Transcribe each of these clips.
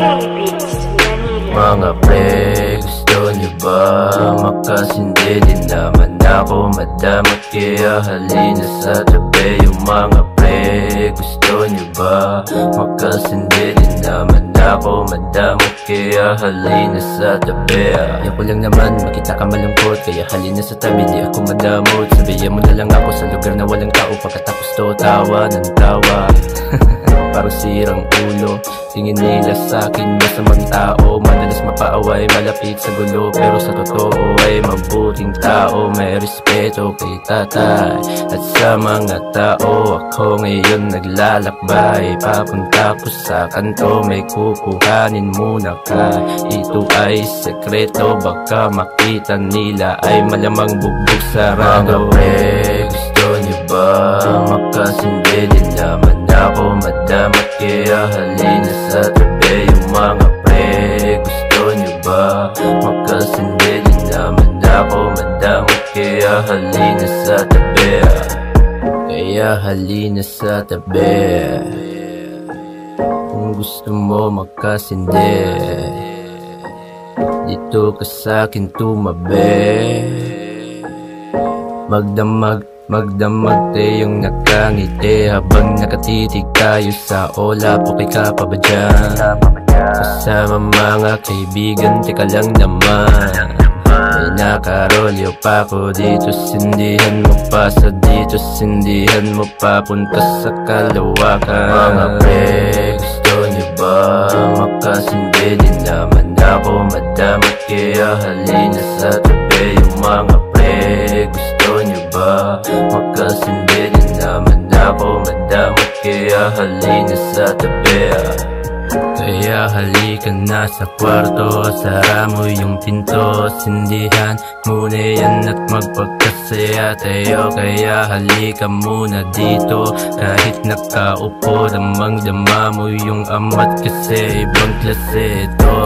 Mga pre, gusto nyo ba makasindi? Di naman ako madamot, kaya halina sa tabi. Yung mga pre, gusto nyo ba makasindi? Di naman ako madamot, kaya halina sa tabi. Ayaw ko lang naman makita ka malungkot, kaya halina sa tabi, di ako madamot. Sabihin mo na lang ako sa lugar na walang tao, pagkatapos to tawa ng tawa. Parang sirang ulo, tingin nila sa'kin masamang tao. Madalas mapaaway, malapit sa gulo, pero sa totoo ay mabuting tao. May respeto kay tatay at sa mga tao. Ako ngayon naglalakbay, papunta ko sa kanto. May kukuhanin muna ka, ito ay sekreto. Baka makita nila ay malamang bugbog sarado. Mga pre, gusto nyo ba makasindi? Di naman ako madamot, kaya halina sa tabi. Yung mga pre, gusto nyo ba makasindi? Di naman ako madamot, kaya halina sa tabi. Kaya halina sa tabi kung gusto mo makasindi. Dito ka sa'kin tumabi, magdamag tayong nakangiti habang nakatitig tayo sa ola. Pukay ka pa ba dyan? Kasama mga kaibigan, teka lang naman. May nakarolyo pa ko dito, sindihan mo pa sa dito, sindihan mo pa punta sa Kalawakan. Mga pre, gusto nyo ba makasindi? Di naman ako madamot, kaya halina sa tabi. Yung mga pre, gusto nyo ba makasindi? Di naman ako madamot, kaya halina sa tabi. Kaya halika na sa kwarto, sara mo yung pinto, sindihan muna yan at magpagkasaya tayo. Kaya halika muna dito, kahit nakaupo, damang-dama mo yung amat kasi ibang klase ito.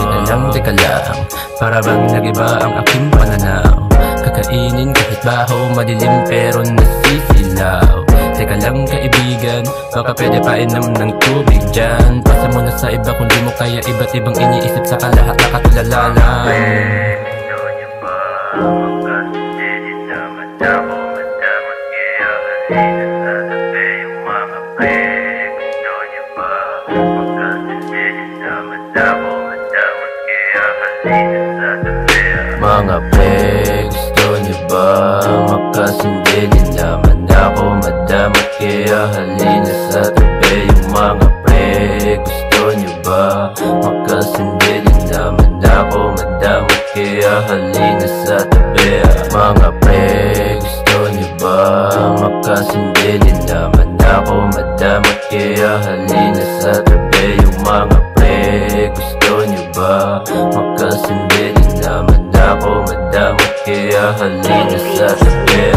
Teka lang, para bang nag-iba ang aking pananaw. Kakainin kahit baho, madilim pero nasisilaw. Teka lang kaibigan, baka pwede painom ng tubig dyan. Pasa mo na sa iba kung di mo kaya, iba't ibang iniisip sa kalahat na katulala lang. Gusto nyo ba makasindi? Di naman ako madamot, kaya halina sa tabi. Yung mga pre, gusto nyo ba makasindi? Di naman ako madamot, kaya halina sa tabi. Mga pre, gusto nyo ba makasindi? Di naman ako madamot, kaya halina sa tabi. Yung mga pre, gusto nyo ba makasindi? Di naman ako madamot, kaya halina sa tabi. Mga pre, gusto nyo ba makasindi? Di naman ako madamot, kaya halina sa tabi. Yung mga pre, gusto nyo ba makasindi? Di naman ako madamot, kaya halina sa tabi.